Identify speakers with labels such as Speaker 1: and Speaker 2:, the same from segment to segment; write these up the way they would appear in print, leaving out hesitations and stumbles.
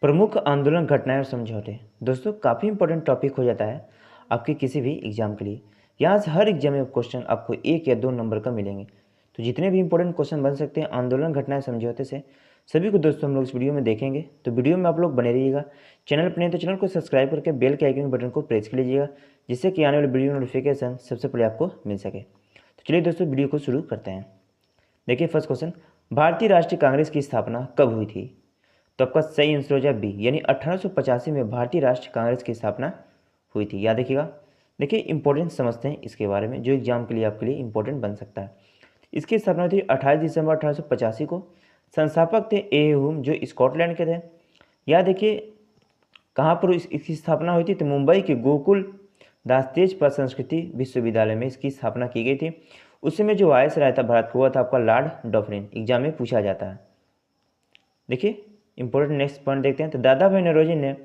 Speaker 1: प्रमुख आंदोलन घटनाएं और समझौते। दोस्तों काफ़ी इंपॉर्टेंट टॉपिक हो जाता है आपके किसी भी एग्जाम के लिए। यहाँ से हर एग्जाम में क्वेश्चन आपको 1 या 2 नंबर का मिलेंगे। तो जितने भी इंपॉर्टेंट क्वेश्चन बन सकते हैं आंदोलन घटनाएं समझौते से, सभी को दोस्तों हम लोग इस वीडियो में देखेंगे। तो वीडियो में आप लोग बने रहिएगा। चैनल पर नहीं तो चैनल को सब्सक्राइब करके बेल के आइकन बटन को प्रेस कर लीजिएगा, जिससे कि आने वाले वीडियो नोटिफिकेशन सबसे पहले आपको मिल सके। तो चलिए दोस्तों वीडियो को शुरू करते हैं। देखिए फर्स्ट क्वेश्चन, भारतीय राष्ट्रीय कांग्रेस की स्थापना कब हुई थी? तो आपका सही आंसर हो जाए बी, यानी 1885 में भारतीय राष्ट्रीय कांग्रेस की स्थापना हुई थी। याद रखिएगा। देखिए इंपॉर्टेंट समझते हैं इसके बारे में, जो एग्जाम के लिए आपके लिए इंपॉर्टेंट बन सकता है। इसकी स्थापना हुई थी 28 दिसंबर 1885 को। संस्थापक थे ए हुम, जो स्कॉटलैंड के थे। याद देखिए कहाँ पर इसकी स्थापना हुई थी, तो मुंबई के गोकुल दास तेजपाल संस्कृति विश्वविद्यालय में इसकी स्थापना की गई थी। उस समय जो वायसराय था भारत को, हुआ था आपका लॉर्ड डॉफरिन। एग्जाम में पूछा जाता है। देखिए इंपॉर्टेंट नेक्स्ट पॉइंट देखते हैं। तो दादा भाई नौरोजी ने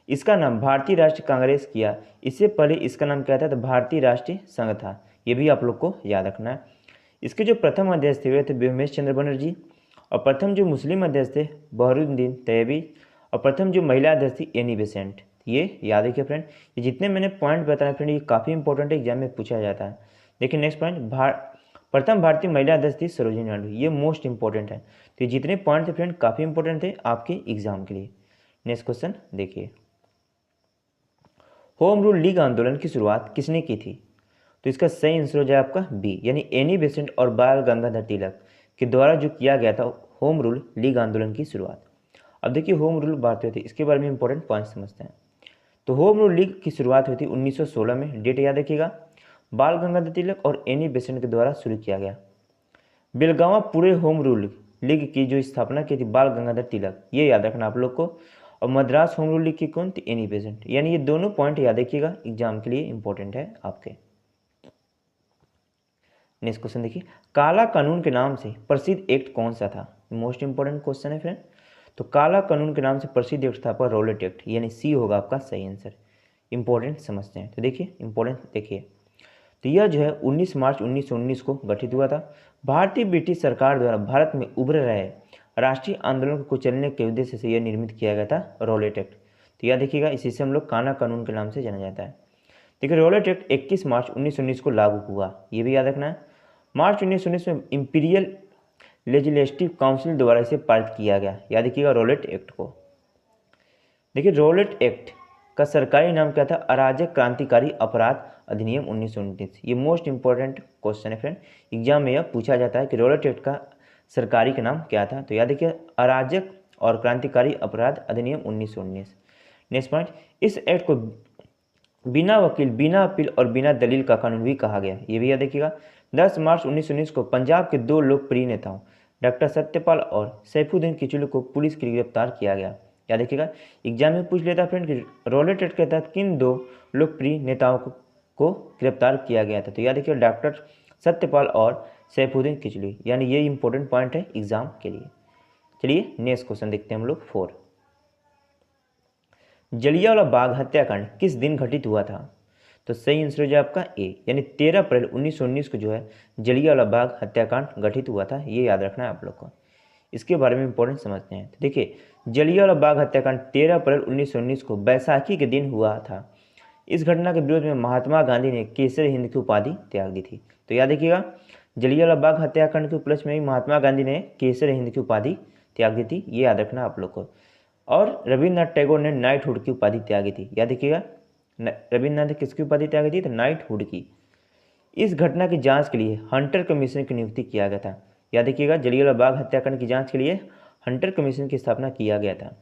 Speaker 1: इसका नाम भारतीय राष्ट्रीय कांग्रेस किया। इससे पहले इसका नाम क्या था? तो भारतीय राष्ट्रीय संघ था। ये भी आप लोग को याद रखना है। इसके जो प्रथम अध्यक्ष थे वे थे व्योमेश चंद्र बनर्जी, और प्रथम जो मुस्लिम अध्यक्ष थे बहरुद्दीन तैयबी, और प्रथम जो महिला अध्यक्ष थी एनी बेसेंट। ये याद रखिए फ्रेंड। ये जितने मैंने पॉइंट बताए फ्रेंड, ये काफ़ी इंपॉर्टेंट एग्जाम में पूछा जाता है। देखिए नेक्स्ट पॉइंट, प्रथम भारतीय महिला अध्यक्ष थी सरोजिनी नायडू। ये मोस्ट इंपॉर्टेंट है। तो ये जितने पॉइंट थे फ्रेंड काफ़ी इंपॉर्टेंट थे आपके एग्जाम के लिए। नेक्स्ट क्वेश्चन देखिए, होम रूल लीग आंदोलन की शुरुआत किसने की थी? तो इसका सही आंसर हो जाए आपका बी, यानी एनी बेसेंट और बाल गंगाधर तिलक के द्वारा जो किया गया था होम रूल लीग आंदोलन की शुरुआत। अब देखिए होम रूल बात हुई थी, इसके बारे में इंपॉर्टेंट पॉइंट समझते हैं। तो होम रूल लीग की शुरुआत हुई थी 1916 में। डेट याद रखिएगा। बाल गंगाधर तिलक और एनी बेसेंट के द्वारा शुरू किया गया। बेलगांव पूरे होम रूल लीग की जो स्थापना की थी बाल गंगाधर तिलक, ये याद रखना आप लोग को। और मद्रास होम रूल लीग की कौन थी? Annie Besant. यानी ये दोनों पॉइंट याद रखिएगा, एग्जाम के लिए इंपॉर्टेंट है आपके। नेक्स्ट क्वेश्चन देखिए, काला कानून के नाम से प्रसिद्ध एक्ट कौन सा था? मोस्ट इंपॉर्टेंट क्वेश्चन है फ्रेंड। तो काला कानून के नाम से प्रसिद्ध एक्ट था आपका रॉलेट एक्ट, यानी सी होगा आपका सही आंसर। इंपॉर्टेंट समझते हैं। तो देखिए इंपॉर्टेंट देखिए, तो यह जो है 19 मार्च 1919 को गठित हुआ था। भारतीय ब्रिटिश सरकार द्वारा भारत में उभर रहे राष्ट्रीय आंदोलन को कुचलने के उद्देश्य से यह निर्मित किया गया था रॉलेट एक्ट। तो यह देखिएगा, इसी से हम लोग काला कानून के नाम से जाना जाता है। देखिए रॉलेट एक्ट 21 मार्च 1919 को लागू हुआ, ये भी याद रखना है। मार्च 1919 में इंपीरियल लेजिस्लेटिव काउंसिल द्वारा इसे पारित किया गया। याद रखिएगा रॉलेट एक्ट को। देखिए रॉलेट एक्ट का सरकारी नाम क्या था? अराजक क्रांतिकारी अपराध अधिनियम 1929। ये मोस्ट इंपॉर्टेंट क्वेश्चन है फ्रेंड, एग्जाम में यह पूछा जाता है कि रॉलेट एक्ट का सरकारी का नाम क्या था? तो याद देखिए अराजक और क्रांतिकारी अपराध अधिनियम 1919। नेक्स्ट पॉइंट, इस एक्ट को बिना वकील, बिना अपील और बिना दलील का कानून भी कहा गया। ये भी याद देखिएगा। 10 मार्च 1919 को पंजाब के दो लोकप्रिय नेताओं डॉक्टर सत्यपाल और सैफुद्दीन किचलू को पुलिस के लिए गिरफ्तार किया गया। याद रखिएगा, एग्जाम में पूछ लेता फ्रेंड कि रॉलेट एक्ट के तहत किन दो लोकप्रिय नेताओं को गिरफ्तार किया गया था? तो याद रखिए डॉक्टर सत्यपाल और सैफुद्दीन किचलू, यानी ये इंपॉर्टेंट पॉइंट है एग्जाम के लिए। चलिए नेक्स्ट क्वेश्चन देखते हैं हम लोग 4। जलियांवाला बाग हत्याकांड किस दिन घटित हुआ था? तो सही आंसर हो जाए आपका ए, यानी 13 अप्रैल 1919 को जो है जलियांवाला बाग हत्याकांड घटित हुआ था। ये याद रखना है आप लोग को। इसके बारे में इंपॉर्टेंट समझते हैं। तो देखिए जलियांवाला बाग हत्याकांड 13 अप्रैल 1919 को बैसाखी के दिन हुआ था। इस घटना के विरोध में महात्मा गांधी ने केसर हिंद की उपाधि त्याग दी थी। तो याद रखिएगा, जलियांवाला बाग हत्याकांड के उपलक्ष्य में ही महात्मा गांधी ने केसर हिंद की उपाधि त्याग दी थी। ये याद रखना आप लोग को। और रविन्द्रनाथ टैगोर ने नाइटहुड की उपाधि त्यागी थी। याद रखिएगा, रविन्द्रनाथ ने किसकी उपाधि त्यागी थी? तो नाइटहुड की। इस घटना की जांच के लिए हंटर कमीशन की नियुक्ति किया गया था। याद रखिएगा, जलियांवाला बाग हत्याकांड की जांच के लिए हंटर कमीशन की स्थापना किया गया था।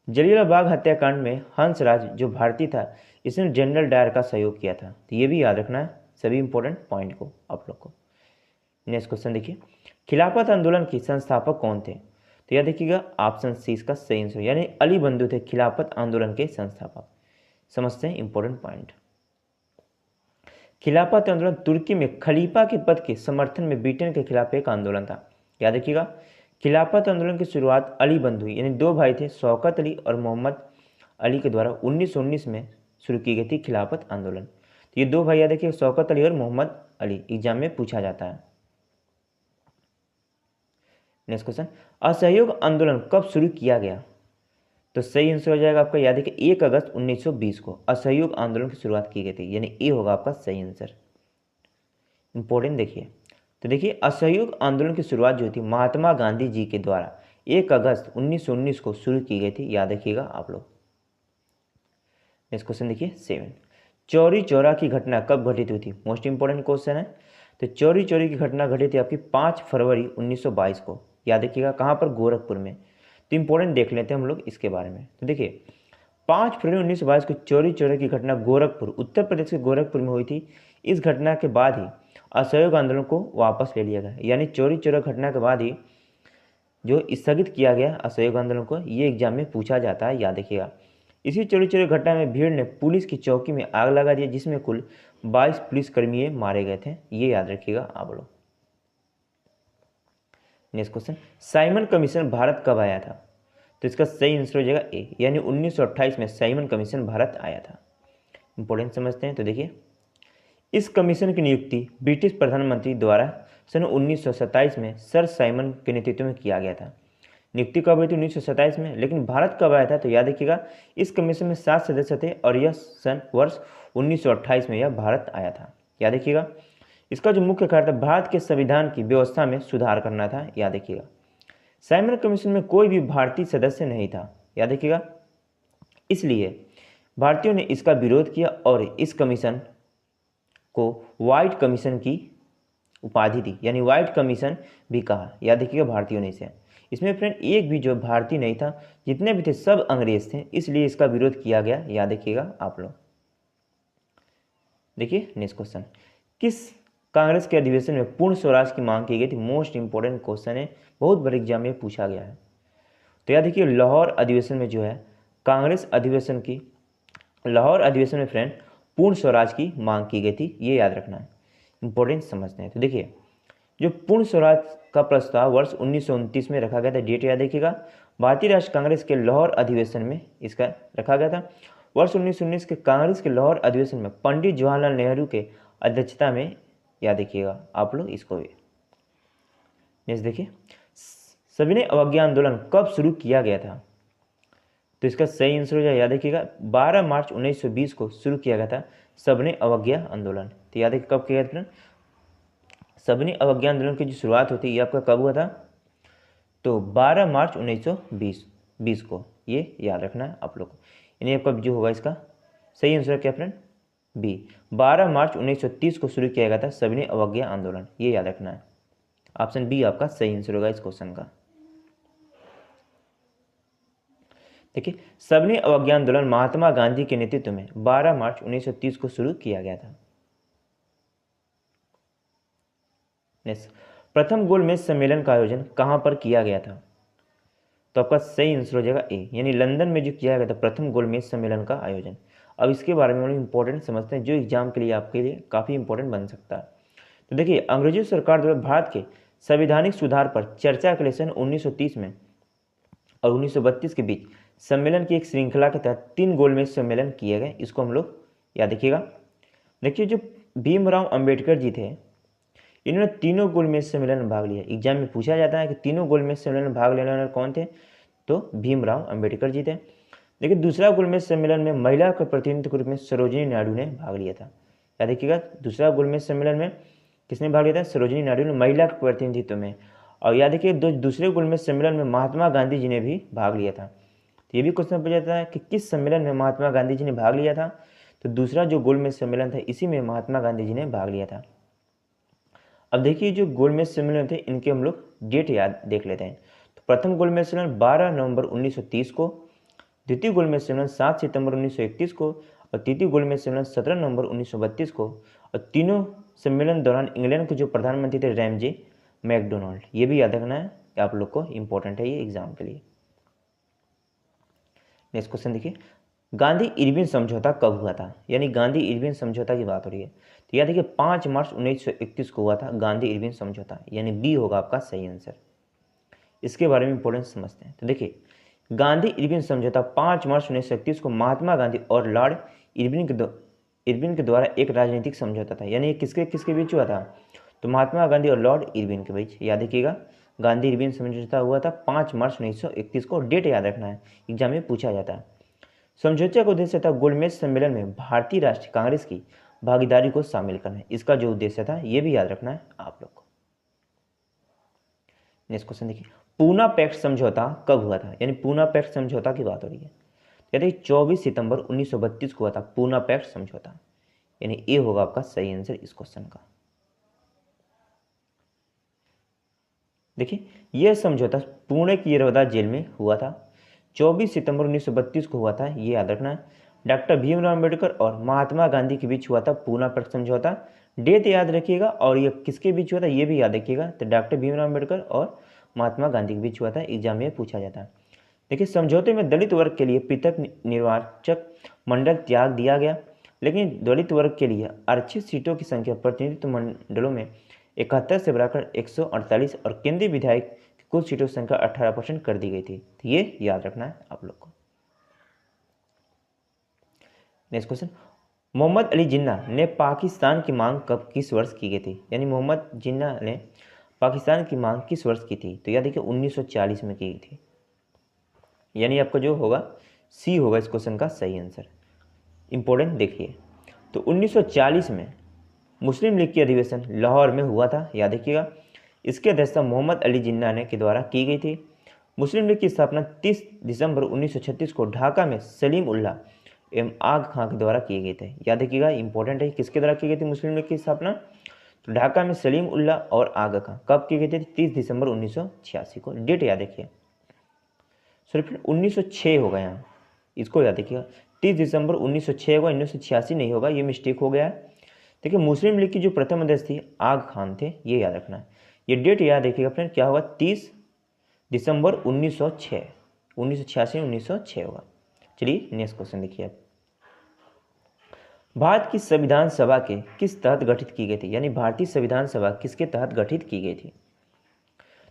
Speaker 1: जलियांवाला बाग हत्याकांड में हंसराज जो भारतीय था, इसने जनरल डायर का सहयोग किया था। तो ये भी याद रखना है सभी इंपॉर्टेंट पॉइंट को आप लोग को। नेक्स्ट क्वेश्चन देखिए, खिलाफत आंदोलन के संस्थापक कौन थे? तो यह देखिएगा ऑप्शन सी इसका सही आंसर, यानी अली बंधु थे खिलाफत आंदोलन के संस्थापक। समझते हैं इंपॉर्टेंट पॉइंट। खिलाफत आंदोलन तुर्की में खलीफा के पद के समर्थन में ब्रिटेन के खिलाफ एक आंदोलन था। याद रखिएगा, खिलाफत आंदोलन की शुरुआत अली बंधु यानी दो भाई थे शौकत अली और मोहम्मद अली के द्वारा 1919 में शुरू की गई थी खिलाफत आंदोलन। तो ये दो भाई याद रखिए, शौकत अली और मोहम्मद अली, एग्जाम में पूछा जाता है। नेक्स्ट क्वेश्चन, असहयोग आंदोलन कब शुरू किया गया? तो सही आंसर हो जाएगा आपका, याद है कि 1 अगस्त 1920 को असहयोग आंदोलन की शुरुआत की गई थी, यानी ए होगा आपका सही आंसर। इंपॉर्टेंट देखिए, तो देखिए असहयोग आंदोलन की शुरुआत जो थी महात्मा गांधी जी के द्वारा 1 अगस्त 1919 को शुरू की गई थी, याद रखिएगा आप लोग। नेक्स्ट क्वेश्चन देखिए 7, चौरी चौरा की घटना कब घटित हुई थी? मोस्ट इंपॉर्टेंट क्वेश्चन है। तो चौरी चौरी की घटना घटी थी आपकी 5 फरवरी 1922 को, याद रखिएगा कहाँ पर? गोरखपुर में। तो इंपॉर्टेंट देख लेते हैं हम लोग इसके बारे में। तो देखिए 5 फरवरी 1922 को चौरी चौरा की घटना गोरखपुर, उत्तर प्रदेश के गोरखपुर में हुई थी। इस घटना के बाद ही असहयोग आंदोलन को वापस ले लिया गया, यानी चौरी चौरा घटना के बाद ही जो स्थगित किया गया असहयोग आंदोलन को, ये एग्जाम में पूछा जाता है, याद रखिएगा। इसी चौरी चौरा घटना में भीड़ ने पुलिस की चौकी में आग लगा दी, जिसमें कुल 22 पुलिसकर्मी मारे गए थे, ये याद रखिएगा आप लोग। Next question, Simon commission Bharat कब आया था? तो इसका सही आंसर हो जाएगा ए, यानी 1928 में साइमन कमीशन भारत आया था। इंपॉर्टेंट समझते हैं। तो देखिए इस कमीशन की नियुक्ति ब्रिटिश प्रधानमंत्री द्वारा सन 1927 में सर साइमन के नेतृत्व में किया गया था। नियुक्ति कब हुई थी? 1927 में। लेकिन भारत कब आया था? तो याद रखिएगा इस कमीशन में 7 सदस्य थे और यह सन वर्ष 1928 में यह भारत आया था, याद रखिएगा। इसका जो मुख्य कार्य था भारत के संविधान की व्यवस्था में सुधार करना था, याद रखिएगा। साइमन कमीशन में कोई भी भारतीय सदस्य नहीं था, याद रखिएगा, इसलिए भारतीयों ने इसका विरोध किया और इस कमीशन को व्हाइट कमीशन की उपाधि दी, यानी व्हाइट कमीशन भी कहा, याद रखिएगा भारतीयों ने इसे। इसमें फ्रेंड एक भी जो भारतीय नहीं था, जितने भी थे सब अंग्रेज थे, इसलिए इसका विरोध किया गया, याद रखिएगा आप लोग। देखिए नेक्स्ट क्वेश्चन, किस कांग्रेस के अधिवेशन में पूर्ण स्वराज की मांग की गई थी? मोस्ट इंपॉर्टेंट क्वेश्चन है, बहुत बड़े एग्जाम में पूछा गया है। तो याद रखिए लाहौर अधिवेशन में जो है कांग्रेस अधिवेशन की, लाहौर अधिवेशन में फ्रेंड पूर्ण स्वराज की मांग की गई थी, ये याद रखना है, इंपॉर्टेंट समझते हैं। तो देखिए जो पूर्ण स्वराज का प्रस्ताव वर्ष 1929 में रखा गया था, डेट याद रखिएगा, भारतीय राष्ट्रीय कांग्रेस के लाहौर अधिवेशन में इसका रखा गया था। वर्ष 1919 के कांग्रेस के लाहौर अधिवेशन में पंडित जवाहरलाल नेहरू के अध्यक्षता में, याद रखिएगा आप लोग इसको भी। नेक्स्ट देखिए सविनय अवज्ञा आंदोलन कब शुरू किया गया था? तो इसका सही आंसर हो जाए, याद रखिएगा 12 मार्च 1920 को शुरू किया गया था सविनय अवज्ञा आंदोलन। तो याद रखिए कब किया गया था? सविनय अवज्ञा आंदोलन की जो शुरुआत होती है ये आपका कब हुआ था? तो 12 मार्च 1920 को, ये याद रखना है आप लोग को। यानी आपका जो होगा इसका सही आंसर क्या फ्रेंड? बी, 12 मार्च 1930 को शुरू किया गया था सविनय अवज्ञा आंदोलन, ये याद रखना है। ऑप्शन बी आपका सही आंसर होगा इस क्वेश्चन का। देखिए सविनय अवज्ञा आंदोलन महात्मा गांधी के नेतृत्व में 12 मार्च 1930 को शुरू किया गया था। नेक्स्ट, प्रथम गोलमेज सम्मेलन का आयोजन कहाँ पर किया गया था? तो आपका सही आंसर हो जाएगा ए, यानी लंदन में जो किया गया था प्रथम गोलमेज सम्मेलन का आयोजन। अब इसके बारे में हम इंपॉर्टेंट समझते हैं, जो एग्जाम के लिए आपके लिए काफ़ी इंपॉर्टेंट बन सकता है। तो देखिए अंग्रेजी सरकार द्वारा भारत के संवैधानिक सुधार पर चर्चा के लिए सन 1930 में और 1932 के बीच सम्मेलन की एक श्रृंखला के तहत 3 गोलमेज सम्मेलन किए गए, इसको हम लोग याद रखिएगा। देखिए जो भीमराव अंबेडकर जी थे, इन्होंने तीनों गोलमेज सम्मेलन में भाग लिया। एग्जाम में पूछा जाता है कि तीनों गोलमेज सम्मेलन में भाग लेने वाले कौन थे? तो भीमराव अंबेडकर जी थे। लेकिन दूसरा गोलमेज सम्मेलन में महिला के प्रतिनिधित्व के रूप में सरोजिनी नायडू ने भाग लिया था, याद रखिएगा। दूसरा गोलमेज सम्मेलन में किसने भाग लिया था? सरोजिनी नायडू ने, महिला के प्रतिनिधित्व में। और याद रखिए दूसरे गोलमेज सम्मेलन में महात्मा गांधी जी ने भी भाग लिया था। तो ये भी क्वेश्चन पूछा जाता है कि किस सम्मेलन में महात्मा गांधी जी ने भाग लिया था? तो दूसरा जो गोलमेज सम्मेलन था इसी में महात्मा गांधी जी ने भाग लिया था। अब देखिए जो गोलमेज सम्मेलन थे इनके हम लोग डेट याद देख लेते हैं। तो प्रथम गोलमेज सम्मेलन 12 नवंबर 1930 को, द्वितीय गोलमेज सम्मेलन 7 सितंबर 1931 को और तृतीय गोलमेज सम्मेलन 17 नवंबर 1932 को। और तीनों सम्मेलन दौरान इंग्लैंड के जो प्रधानमंत्री थे रैमजे मैकडोनाल्ड, ये भी याद रखना है कि आप लोग को इंपॉर्टेंट है ये एग्जाम के लिए। नेक्स्ट क्वेश्चन देखिए, गांधी इरविन समझौता कब हुआ था? यानी गांधी इरविन समझौता की बात हो रही है। तो याद देखिए 5 मार्च 1931 को हुआ था गांधी इरविन समझौता, यानी बी होगा आपका सही आंसर। इसके बारे में इंपॉर्टेंट समझते हैं। तो देखिए गांधी इरविन समझौता 5 मार्च 1931 को महात्मा गांधी और लॉर्ड इरविन के द्वारा एक राजनीतिक समझौता था। यानी किसके किसके बीच हुआ था? तो महात्मा गांधी और लॉर्ड इरविन के बीच, याद रखिएगा। गांधी इरविन समझौता हुआ था 5 मार्च 1931 को। डेट याद रखना है, एग्जाम में पूछा जाता है। समझौते का उद्देश्य था गोलमेज सम्मेलन में भारतीय राष्ट्रीय कांग्रेस की भागीदारी को शामिल करना है। इसका जो उद्देश्य था ये भी याद रखना है आप लोग को। नेक्स्ट क्वेश्चन देखिए, पूना पैक्ट समझौता कब हुआ था, यानी पूना पैक्ट समझौता की बात हो रही है। यानी 24 सितंबर 1932 को हुआ था पूना पैक्ट समझौता, यानी ये होगा आपका सही आंसर इस क्वेश्चन का। देखिए यह समझौता पुणे की यरवदा जेल में हुआ था। 24 सितंबर 1932 को हुआ था, ये याद रखना है। डॉक्टर भीमराव अम्बेडकर और महात्मा गांधी के बीच हुआ था पूना पैक्ट समझौता। डेट याद रखिएगा और ये किसके बीच हुआ था ये भी याद रखिएगा। तो डॉक्टर भीमराव अम्बेडकर और महात्मा गांधी के बीच हुआ था, एग्जाम में पूछा जाता है। देखिए समझौते में दलित वर्ग के लिए पृथक निर्वाचक मंडल त्याग दिया गया, लेकिन दलित वर्ग के लिए आरक्षित सीटों की संख्या प्रतिनिधित्व मंडलों में 71 से बढ़ाकर 148 और केंद्रीय विधायक की कुल सीटों की संख्या 18% कर दी गई थी। तो ये याद रखना है आप लोग को। नेक्स्ट क्वेश्चन, मोहम्मद अली जिन्ना ने पाकिस्तान की मांग कब किस वर्ष की गई थी, यानी मोहम्मद जिन्ना ने पाकिस्तान की मांग किस वर्ष की थी। तो याद देखिए 1940 में की गई थी, यानी आपका जो होगा सी होगा इस क्वेश्चन का सही आंसर। इंपॉर्टेंट देखिए, तो 1940 में मुस्लिम लीग की अधिवेशन लाहौर में हुआ था, याद रखिएगा। इसकी अध्यक्षता मोहम्मद अली जिन्ना ने के द्वारा की गई थी। मुस्लिम लीग की स्थापना 30 दिसंबर 1936 को ढाका में सलीम उल्लाह एवं आग खां के द्वारा किए गए थे, याद रखिएगा। इंपॉर्टेंट है, किसके द्वारा की गई थी मुस्लिम लीग की स्थापना, तो ढाका में सलीम उल्लाह और आग खां। कब की गई थी, 30 दिसंबर 1986 को। डेट याद रखिए, सॉरी फ्रेंड 1906 होगा यहाँ, इसको याद रखिएगा। 30 दिसंबर 1906 होगा, 1986 नहीं होगा, ये मिस्टेक हो गया है। देखिए मुस्लिम लीग की जो प्रथम अध्यक्ष थी आग खान थे, ये याद रखना है। ये डेट याद रखिएगा फ्रेंड, क्या होगा 30 दिसंबर 1906, 1986 1906 होगा। चलिए नेक्स्ट क्वेश्चन देखिए आप। भारत की संविधान सभा के किस तहत गठित की गई थी, यानी भारतीय संविधान सभा किसके तहत गठित की गई थी।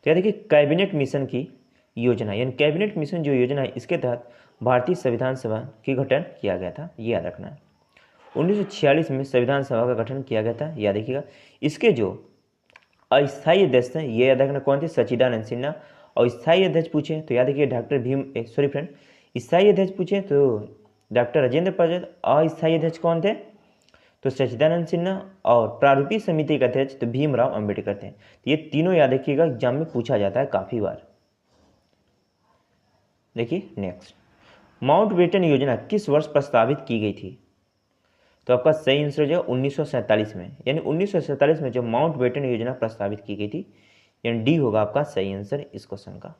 Speaker 1: तो याद देखिए कैबिनेट मिशन की योजना, यानी कैबिनेट मिशन जो योजना है इसके तहत भारतीय संविधान सभा की गठन किया गया था, ये याद रखना है। 1946 में संविधान सभा का गठन किया गया था, याद रखिएगा। इसके जो अस्थायी अध्यक्ष हैं ये याद रखना कौन थे, सच्चिदानंद सिन्हा। और स्थायी अध्यक्ष पूछे तो याद रखिए डॉक्टर भीम, सॉरी फ्रेंड, स्थायी अध्यक्ष पूछे तो डॉक्टर राजेंद्र प्रसाद। अस्थायी अध्यक्ष कौन थे, तो सच्चिदानंद सिन्हा। और प्रारूपी समिति के अध्यक्ष तो भीमराव अम्बेडकर थे। तो ये तीनों याद रखिएगा, एग्जाम में पूछा जाता है काफी बार। देखिए नेक्स्ट, माउंटबेटन योजना किस वर्ष प्रस्तावित की गई थी। तो आपका सही आंसर जो 1947 में, यानी 1947 में जो माउंटबेटन योजना प्रस्तावित की गई थी, यानी डी होगा आपका सही आंसर इस क्वेश्चन का।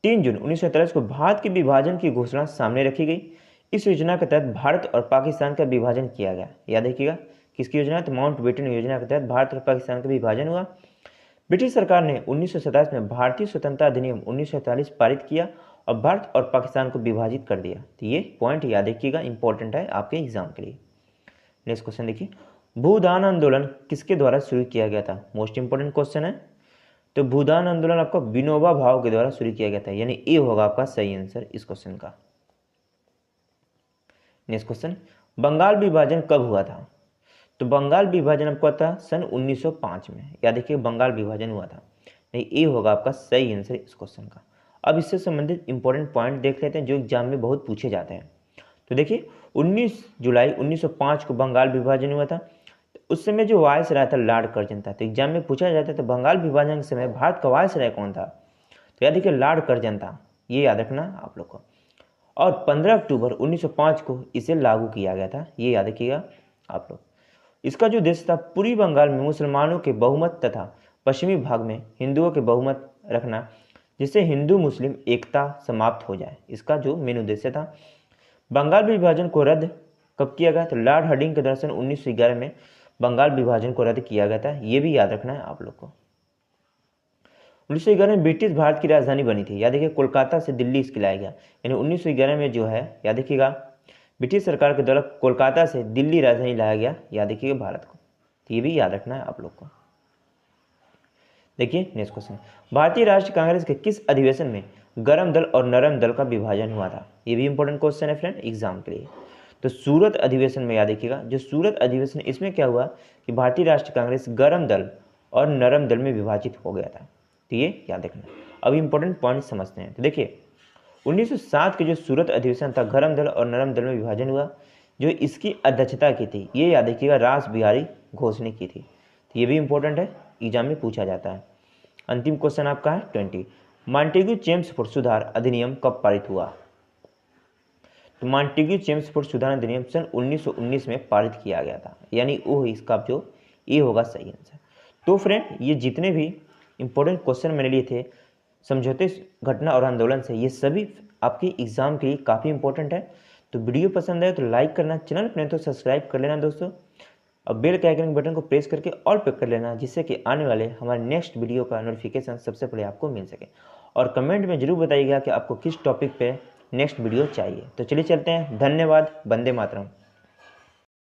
Speaker 1: 3 जून 1947 को भारत के विभाजन की घोषणा सामने रखी गई। इस योजना के तहत भारत और पाकिस्तान का विभाजन किया गया, याद रखिएगा। किसकी योजना, तो माउंटबेटन योजना के तहत भारत और पाकिस्तान का विभाजन हुआ। ब्रिटिश सरकार ने 1927 में भारतीय स्वतंत्रता अधिनियम 1947 पारित किया और भारत और पाकिस्तान को विभाजित कर दिया। तो ये पॉइंट याद रखिएगा, इंपॉर्टेंट है आपके एग्जाम के लिए। नेक्स्ट क्वेश्चन देखिए, भूदान आंदोलन किसके द्वारा शुरू किया गया था, मोस्ट इंपॉर्टेंट क्वेश्चन है। तो भूदान आंदोलन आपका विनोबा भावे के द्वारा शुरू किया गया था, यानी ए होगा आपका सही आंसर इस क्वेश्चन का। नेक्स्ट क्वेश्चन, बंगाल विभाजन कब हुआ था। तो बंगाल विभाजन आपको था सन 1905 में, याद रखिए बंगाल विभाजन हुआ था। नहीं, ए होगा आपका सही आंसर इस क्वेश्चन का। अब इससे संबंधित इंपॉर्टेंट पॉइंट देख लेते हैं जो एग्जाम में बहुत पूछे जाते हैं। तो देखिए 19 जुलाई 1905 को बंगाल विभाजन हुआ था। उस समय जो वायसराय था लॉर्ड कर्जन था। तो एग्जाम में पूछा जाता है तो बंगाल विभाजन के समय भारत का वायसराय कौन था, तो याद रखिए लॉर्ड कर्जन था, ये याद रखना आप लोग को। और 15 अक्टूबर 1905 को इसे लागू किया गया था, ये याद रखिएगा आप लोग। इसका जो उद्देश्य था पूर्वी बंगाल में मुसलमानों के बहुमत तथा पश्चिमी भाग में हिंदुओं के बहुमत रखना, जिससे हिंदू मुस्लिम एकता समाप्त हो जाए। इसका जो मेन उद्देश्य था। बंगाल विभाजन को रद्द कब किया गया, तो लॉर्ड हार्डिंग के द्वारा सन 1911 में बंगाल विभाजन को रद्द किया गया था, ये भी याद रखना है आप लोग को। 1911 में ब्रिटिश भारत की राजधानी बनी थी, याद रखिए कोलकाता से दिल्ली इसके लाया गया। यानी 1911 में जो है याद रखिएगा ब्रिटिश सरकार के द्वारा कोलकाता से दिल्ली राजधानी लाया गया, याद रखिएगा भारत को। तो ये भी याद रखना है आप लोग को। देखिए नेक्स्ट क्वेश्चन, भारतीय राष्ट्रीय कांग्रेस के किस अधिवेशन में गर्म दल और नरम दल का विभाजन हुआ था। ये भी इंपॉर्टेंट क्वेश्चन है फ्रेंड एग्जाम के लिए। तो सूरत अधिवेशन में याद रखिएगा, जो सूरत अधिवेशन इसमें क्या हुआ कि भारतीय राष्ट्रीय कांग्रेस गर्म दल और नरम दल में विभाजित हो गया था। तो ये याद रखना। अब इंपॉर्टेंट पॉइंट समझते हैं। तो देखिए 1907 के जो सूरत अधिवेशन था, गरम दल और नरम दल में विभाजन हुआ। जो इसकी अध्यक्षता की थी, ये याद रखिएगा, रास बिहारी घोष ने की थी। तो ये भी इंपॉर्टेंट है, एग्जाम में पूछा जाता है। अंतिम क्वेश्चन आपका है 20, मॉन्टेग्यू चेम्सफोर्ड सुधार अधिनियम कब पारित हुआ? तो मॉन्टेग्यू चेम्सफोर्ड सुधार अधिनियम सन 1919 में पारित किया गया था, यानी वो इसका जो ये होगा सही आंसर। तो फ्रेंड, ये जितने भी इंपॉर्टेंट क्वेश्चन मैंने लिए थे समझौते, घटना और आंदोलन से, ये सभी आपके एग्जाम के लिए काफ़ी इंपॉर्टेंट है। तो वीडियो पसंद आए तो लाइक करना, चैनल पर नहीं तो सब्सक्राइब कर लेना दोस्तों। अब बेल के आइकन बटन को प्रेस करके ऑल पे कर लेना, जिससे कि आने वाले हमारे नेक्स्ट वीडियो का नोटिफिकेशन सबसे पहले आपको मिल सके। और कमेंट में जरूर बताइएगा कि आपको किस टॉपिक पे नेक्स्ट वीडियो चाहिए। तो चलिए चलते हैं, धन्यवाद, वंदे मातरम।